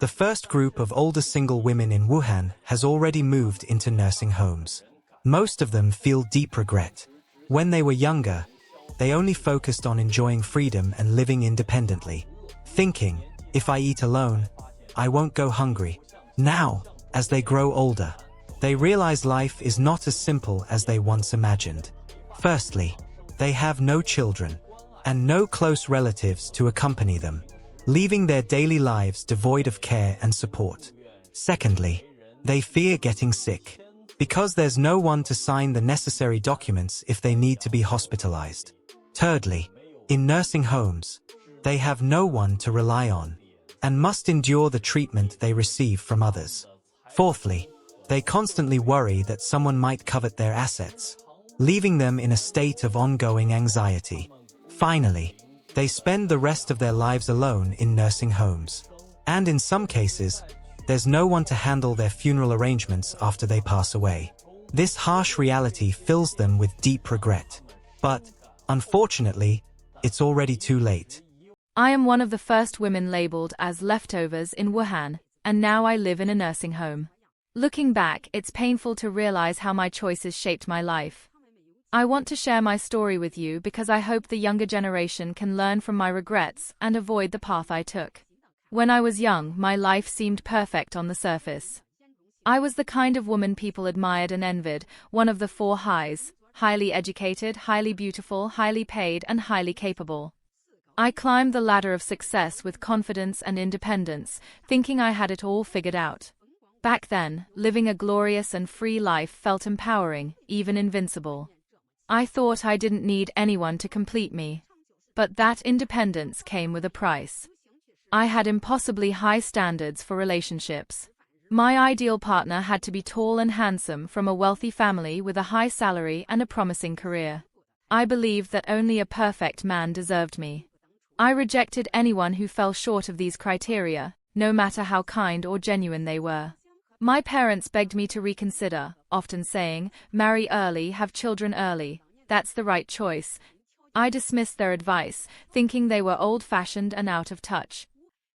The first group of older single women in Wuhan has already moved into nursing homes. Most of them feel deep regret. When they were younger, they only focused on enjoying freedom and living independently, thinking, if I eat alone, I won't go hungry. Now, as they grow older, they realize life is not as simple as they once imagined. Firstly, they have no children and no close relatives to accompany them, leaving their daily lives devoid of care and support. Secondly, they fear getting sick, because there's no one to sign the necessary documents if they need to be hospitalized. Thirdly, in nursing homes, they have no one to rely on, and must endure the treatment they receive from others. Fourthly, they constantly worry that someone might covet their assets, leaving them in a state of ongoing anxiety. Finally, they spend the rest of their lives alone in nursing homes. And in some cases, there's no one to handle their funeral arrangements after they pass away. This harsh reality fills them with deep regret. But, unfortunately, it's already too late. I am one of the first women labeled as leftovers in Wuhan, and now I live in a nursing home. Looking back, it's painful to realize how my choices shaped my life. I want to share my story with you because I hope the younger generation can learn from my regrets and avoid the path I took. When I was young, my life seemed perfect on the surface. I was the kind of woman people admired and envied, one of the four highs: highly educated, highly beautiful, highly paid, and highly capable. I climbed the ladder of success with confidence and independence, thinking I had it all figured out. Back then, living a glorious and free life felt empowering, even invincible. I thought I didn't need anyone to complete me. But that independence came with a price. I had impossibly high standards for relationships. My ideal partner had to be tall and handsome, from a wealthy family with a high salary and a promising career. I believed that only a perfect man deserved me. I rejected anyone who fell short of these criteria, no matter how kind or genuine they were. My parents begged me to reconsider, often saying, "Marry early, have children early. That's the right choice." I dismissed their advice, thinking they were old-fashioned and out of touch.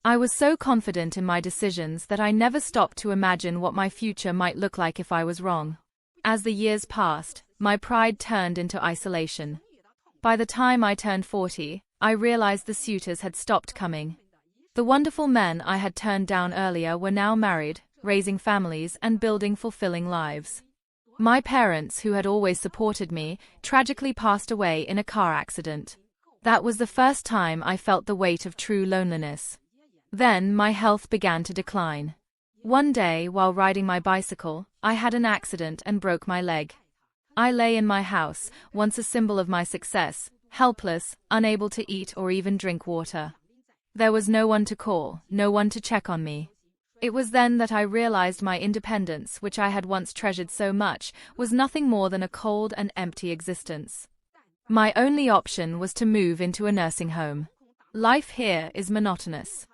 I was so confident in my decisions that I never stopped to imagine what my future might look like if I was wrong. As the years passed, my pride turned into isolation. By the time I turned 40, I realized the suitors had stopped coming. The wonderful men I had turned down earlier were now married, raising families and building fulfilling lives. My parents, who had always supported me, tragically passed away in a car accident. That was the first time I felt the weight of true loneliness. Then my health began to decline. One day, while riding my bicycle, I had an accident and broke my leg. I lay in my house, once a symbol of my success, helpless, unable to eat or even drink water. There was no one to call, no one to check on me. It was then that I realized my independence, which I had once treasured so much, was nothing more than a cold and empty existence. My only option was to move into a nursing home. Life here is monotonous.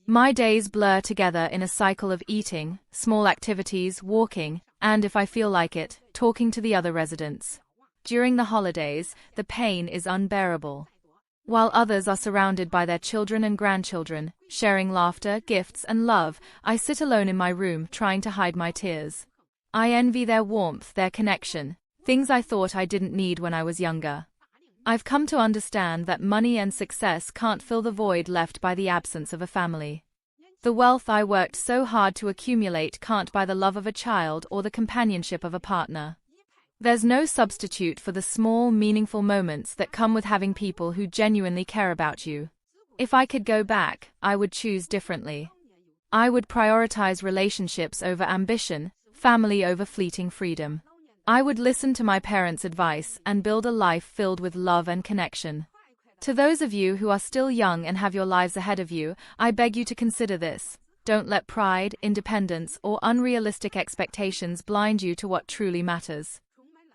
My days blur together in a cycle of eating, small activities, walking, and, if I feel like it, talking to the other residents. During the holidays, the pain is unbearable. While others are surrounded by their children and grandchildren, sharing laughter, gifts, and love, I sit alone in my room trying to hide my tears. I envy their warmth, their connection, things I thought I didn't need when I was younger. I've come to understand that money and success can't fill the void left by the absence of a family. The wealth I worked so hard to accumulate can't buy the love of a child or the companionship of a partner. There's no substitute for the small, meaningful moments that come with having people who genuinely care about you. If I could go back, I would choose differently. I would prioritize relationships over ambition, family over fleeting freedom. I would listen to my parents' advice and build a life filled with love and connection. To those of you who are still young and have your lives ahead of you, I beg you to consider this. Don't let pride, independence, or unrealistic expectations blind you to what truly matters.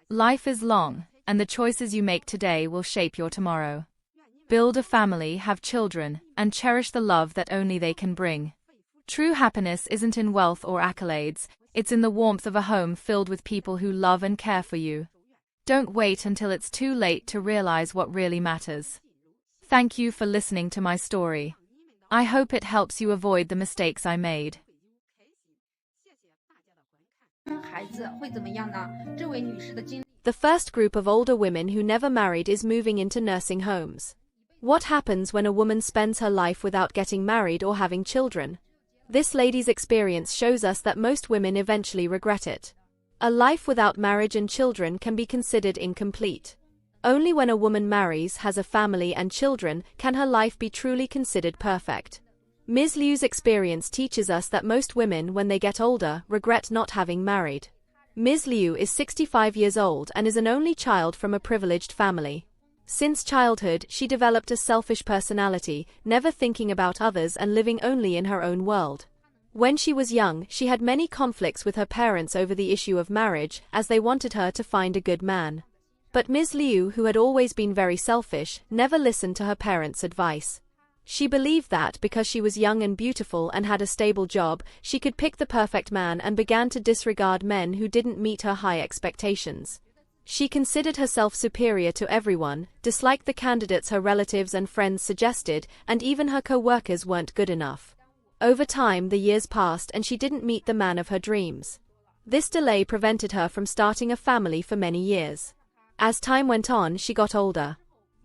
Life is long, and the choices you make today will shape your tomorrow. Build a family, have children, and cherish the love that only they can bring. True happiness isn't in wealth or accolades, it's in the warmth of a home filled with people who love and care for you. Don't wait until it's too late to realize what really matters. Thank you for listening to my story. I hope it helps you avoid the mistakes I made. 孩子会怎么样呢？这位女士的经 The first group of older women who never married is moving into nursing homes. What happens when a woman spends her life without getting married or having children? This lady's experience shows us that most women eventually regret it. A life without marriage and children can be considered incomplete. Only when a woman marries, has a family and children, can her life be truly considered perfect. Ms. Liu's experience teaches us that most women, when they get older, regret not having married. Ms. Liu is 65 years old and is an only child from a privileged family. Since childhood, she developed a selfish personality, never thinking about others and living only in her own world. When she was young, she had many conflicts with her parents over the issue of marriage, as they wanted her to find a good man. But Ms. Liu, who had always been very selfish, never listened to her parents' advice. She believed that because she was young and beautiful and had a stable job, she could pick the perfect man and began to disregard men who didn't meet her high expectations. She considered herself superior to everyone, disliked the candidates her relatives and friends suggested, and even her co-workers weren't good enough. Over time, the years passed and she didn't meet the man of her dreams. This delay prevented her from starting a family for many years. As time went on, she got older.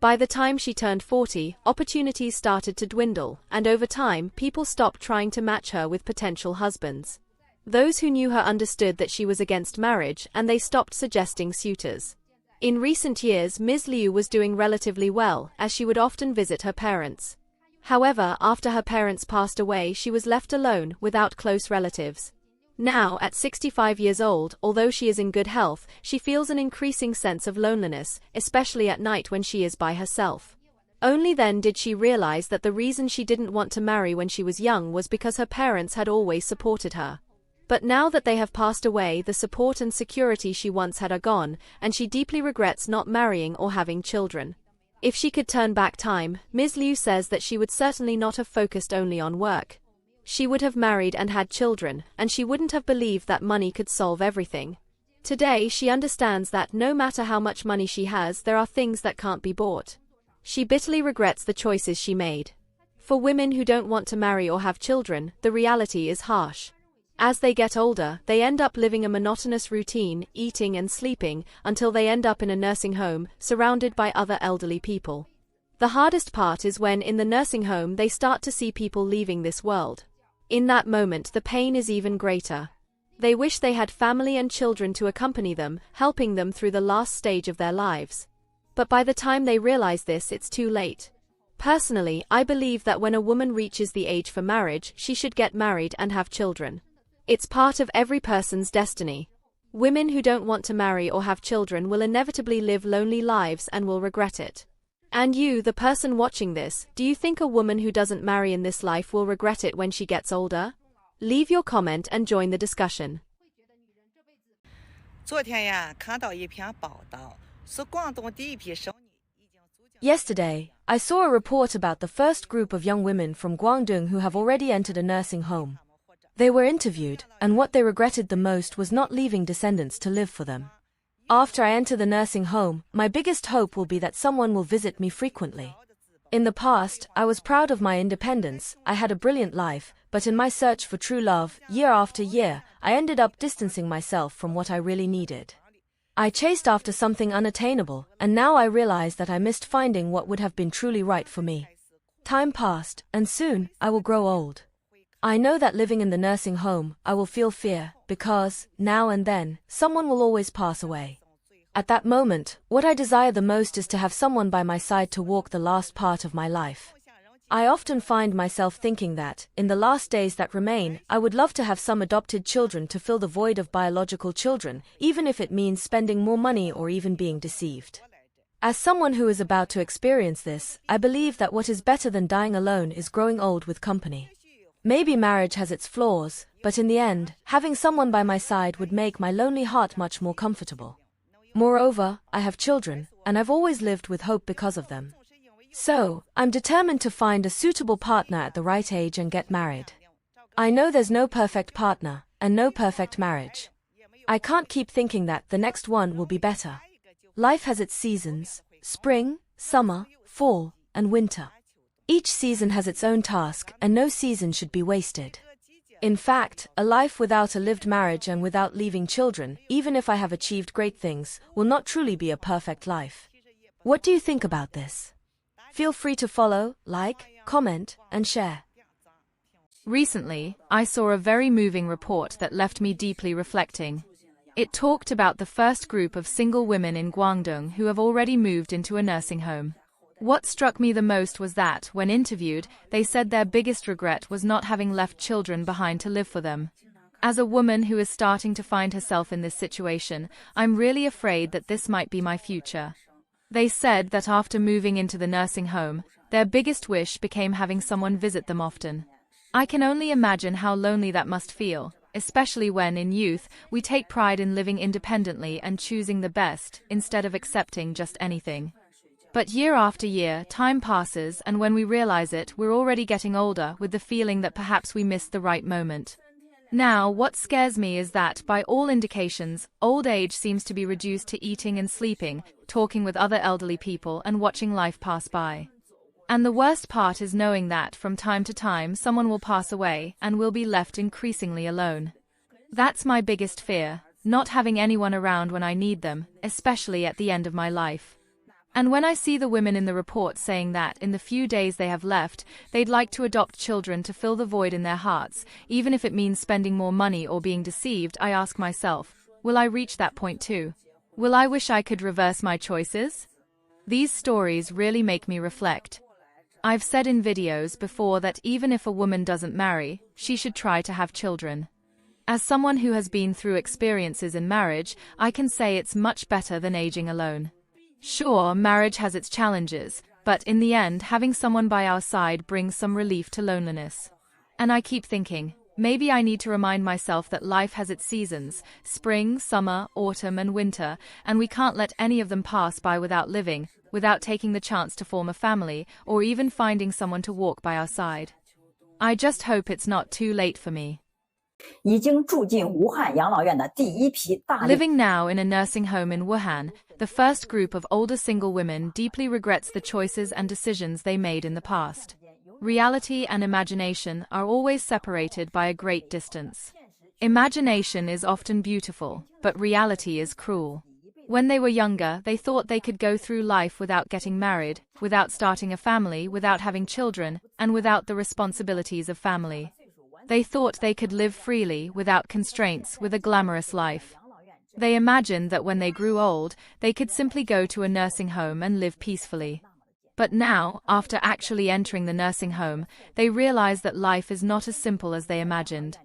By the time she turned 40, opportunities started to dwindle, and over time, people stopped trying to match her with potential husbands. Those who knew her understood that she was against marriage, and they stopped suggesting suitors. In recent years, Ms. Liu was doing relatively well, as she would often visit her parents. However, after her parents passed away, she was left alone, without close relatives. Now, at 65 years old, although she is in good health, she feels an increasing sense of loneliness, especially at night when she is by herself. Only then did she realize that the reason she didn't want to marry when she was young was because her parents had always supported her. But now that they have passed away, the support and security she once had are gone, and she deeply regrets not marrying or having children. If she could turn back time, Ms. Liu says that she would certainly not have focused only on work. She would have married and had children, and she wouldn't have believed that money could solve everything. Today, she understands that no matter how much money she has, there are things that can't be bought. She bitterly regrets the choices she made. For women who don't want to marry or have children, the reality is harsh. As they get older, they end up living a monotonous routine, eating and sleeping, until they end up in a nursing home, surrounded by other elderly people. The hardest part is when, in the nursing home, they start to see people leaving this world. In that moment, the pain is even greater. They wish they had family and children to accompany them, helping them through the last stage of their lives. But by the time they realize this, it's too late. Personally, I believe that when a woman reaches the age for marriage, she should get married and have children. It's part of every person's destiny. Women who don't want to marry or have children will inevitably live lonely lives and will regret it. And you, the person watching this, do you think a woman who doesn't marry in this life will regret it when she gets older? Leave your comment and join the discussion. 昨天呀，看到一篇报道，是广东第一批少女已经组建。 Yesterday, I saw a report about the first group of young women from Guangdong who have already entered a nursing home. They were interviewed, and what they regretted the most was not leaving descendants to live for them. After I enter the nursing home, my biggest hope will be that someone will visit me frequently. In the past, I was proud of my independence, I had a brilliant life, but in my search for true love, year after year, I ended up distancing myself from what I really needed. I chased after something unattainable, and now I realize that I missed finding what would have been truly right for me. Time passed, and soon, I will grow old. I know that living in the nursing home, I will feel fear, because, now and then, someone will always pass away. At that moment, what I desire the most is to have someone by my side to walk the last part of my life. I often find myself thinking that, in the last days that remain, I would love to have some adopted children to fill the void of biological children, even if it means spending more money or even being deceived. As someone who is about to experience this, I believe that what is better than dying alone is growing old with company. Maybe marriage has its flaws, but in the end, having someone by my side would make my lonely heart much more comfortable. Moreover, I have children, and I've always lived with hope because of them. So, I'm determined to find a suitable partner at the right age and get married. I know there's no perfect partner, and no perfect marriage. I can't keep thinking that the next one will be better. Life has its seasons: spring, summer, fall, and winter. Each season has its own task, and no season should be wasted. In fact, a life without a lived marriage and without leaving children, even if I have achieved great things, will not truly be a perfect life. What do you think about this? Feel free to follow, like, comment, and share. Recently, I saw a very moving report that left me deeply reflecting. It talked about the first group of single women in Guangdong who have already moved into a nursing home. What struck me the most was that, when interviewed, they said their biggest regret was not having left children behind to live for them. As a woman who is starting to find herself in this situation, I'm really afraid that this might be my future. They said that after moving into the nursing home, their biggest wish became having someone visit them often. I can only imagine how lonely that must feel, especially when, in youth, we take pride in living independently and choosing the best, instead of accepting just anything. But year after year, time passes, and when we realize it, we're already getting older, with the feeling that perhaps we missed the right moment. Now, what scares me is that, by all indications, old age seems to be reduced to eating and sleeping, talking with other elderly people, and watching life pass by. And the worst part is knowing that, from time to time, someone will pass away, and we'll be left increasingly alone. That's my biggest fear, not having anyone around when I need them, especially at the end of my life. And when I see the women in the report saying that, in the few days they have left, they'd like to adopt children to fill the void in their hearts, even if it means spending more money or being deceived, I ask myself, will I reach that point too? Will I wish I could reverse my choices? These stories really make me reflect. I've said in videos before that even if a woman doesn't marry, she should try to have children. As someone who has been through experiences in marriage, I can say it's much better than aging alone. Sure, marriage has its challenges, but in the end, having someone by our side brings some relief to loneliness. And I keep thinking, maybe I need to remind myself that life has its seasons, spring, summer, autumn, and winter, and we can't let any of them pass by without living, without taking the chance to form a family, or even finding someone to walk by our side. I just hope it's not too late for me. Living now in a nursing home in Wuhan, the first group of older single women deeply regrets the choices and decisions they made in the past. Reality and imagination are always separated by a great distance. Imagination is often beautiful, but reality is cruel. When they were younger, they thought they could go through life without getting married, without starting a family, without having children, and without the responsibilities of family. They thought they could live freely, without constraints, with a glamorous life. They imagined that when they grew old, they could simply go to a nursing home and live peacefully. But now, after actually entering the nursing home, they realize that life is not as simple as they imagined.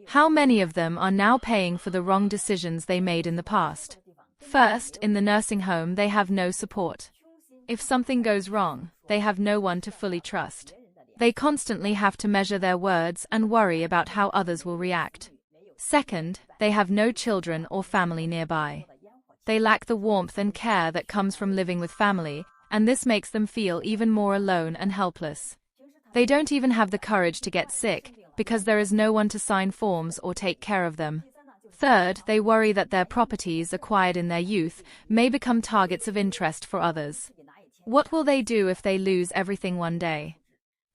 How many of them are now paying for the wrong decisions they made in the past? First, in the nursing home, they have no support. If something goes wrong, they have no one to fully trust. They constantly have to measure their words and worry about how others will react. Second, they have no children or family nearby. They lack the warmth and care that comes from living with family, and this makes them feel even more alone and helpless. They don't even have the courage to get sick, because there is no one to sign forms or take care of them. Third, they worry that their properties acquired in their youth may become targets of interest for others. What will they do if they lose everything one day?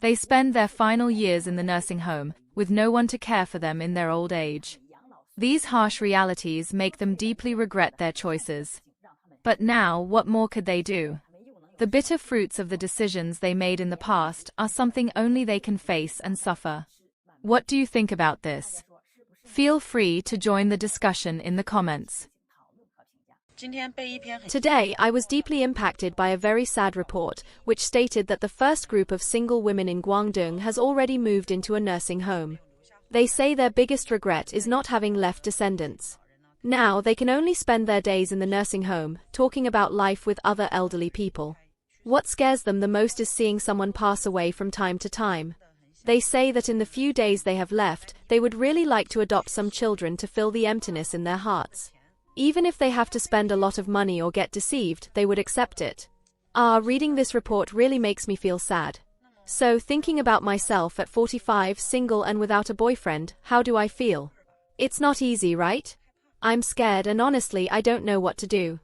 They spend their final years in the nursing home, with no one to care for them in their old age. These harsh realities make them deeply regret their choices. But now, what more could they do? The bitter fruits of the decisions they made in the past are something only they can face and suffer. What do you think about this? Feel free to join the discussion in the comments. Today, I was deeply impacted by a very sad report, which stated that the first group of single women in Guangdong has already moved into a nursing home. They say their biggest regret is not having left descendants. Now, they can only spend their days in the nursing home, talking about life with other elderly people. What scares them the most is seeing someone pass away from time to time. They say that in the few days they have left, they would really like to adopt some children to fill the emptiness in their hearts. Even if they have to spend a lot of money or get deceived, they would accept it. Reading this report really makes me feel sad. So, thinking about myself at 45, single and without a boyfriend, how do I feel? It's not easy, right? I'm scared and honestly, I don't know what to do.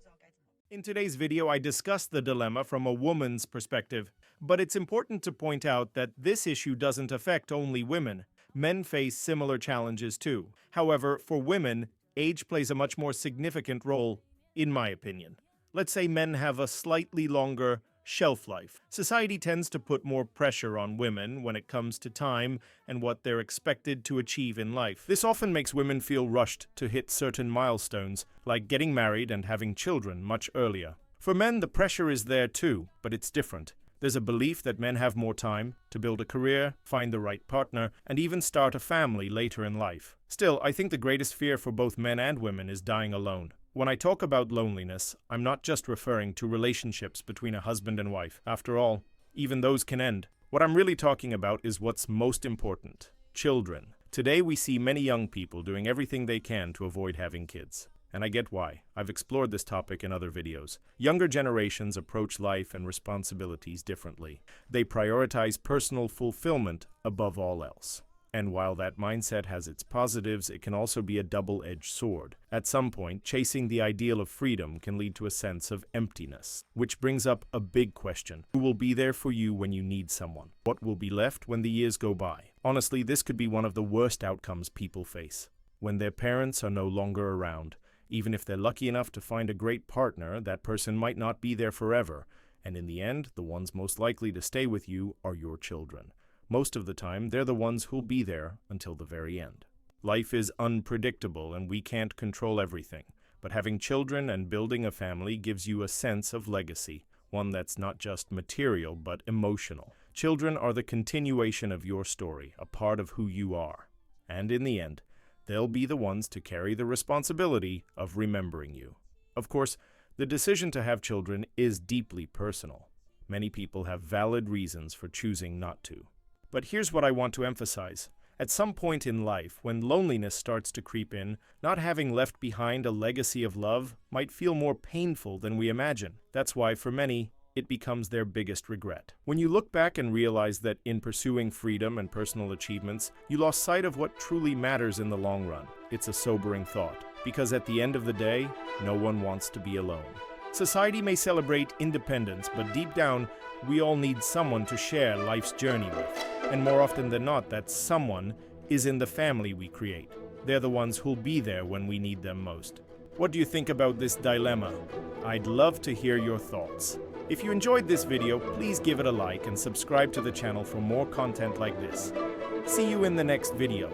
In today's video, I discussed the dilemma from a woman's perspective. But it's important to point out that this issue doesn't affect only women. Men face similar challenges too. However, for women, age plays a much more significant role, in my opinion. Let's say men have a slightly longer shelf life. Society tends to put more pressure on women when it comes to time and what they're expected to achieve in life. This often makes women feel rushed to hit certain milestones, like getting married and having children much earlier. For men, the pressure is there too, but it's different. There's a belief that men have more time to build a career, find the right partner, and even start a family later in life. Still, I think the greatest fear for both men and women is dying alone. When I talk about loneliness, I'm not just referring to relationships between a husband and wife. After all, even those can end. What I'm really talking about is what's most important: children. Today we see many young people doing everything they can to avoid having kids. And I get why. I've explored this topic in other videos. Younger generations approach life and responsibilities differently. They prioritize personal fulfillment above all else. And while that mindset has its positives, it can also be a double-edged sword. At some point, chasing the ideal of freedom can lead to a sense of emptiness, which brings up a big question. Who will be there for you when you need someone? What will be left when the years go by? Honestly, this could be one of the worst outcomes people face. When their parents are no longer around, even if they're lucky enough to find a great partner, that person might not be there forever. And in the end, the ones most likely to stay with you are your children. Most of the time, they're the ones who'll be there until the very end. Life is unpredictable and we can't control everything. But having children and building a family gives you a sense of legacy, one that's not just material but emotional. Children are the continuation of your story, a part of who you are. And in the end, they'll be the ones to carry the responsibility of remembering you. Of course, the decision to have children is deeply personal. Many people have valid reasons for choosing not to. But here's what I want to emphasize. At some point in life, when loneliness starts to creep in, not having left behind a legacy of love might feel more painful than we imagine. That's why, for many, it becomes their biggest regret. When you look back and realize that in pursuing freedom and personal achievements, you lost sight of what truly matters in the long run, it's a sobering thought. Because at the end of the day, no one wants to be alone. Society may celebrate independence, but deep down, we all need someone to share life's journey with. And more often than not, that someone is in the family we create. They're the ones who'll be there when we need them most. What do you think about this dilemma? I'd love to hear your thoughts. If you enjoyed this video, please give it a like and subscribe to the channel for more content like this. See you in the next video.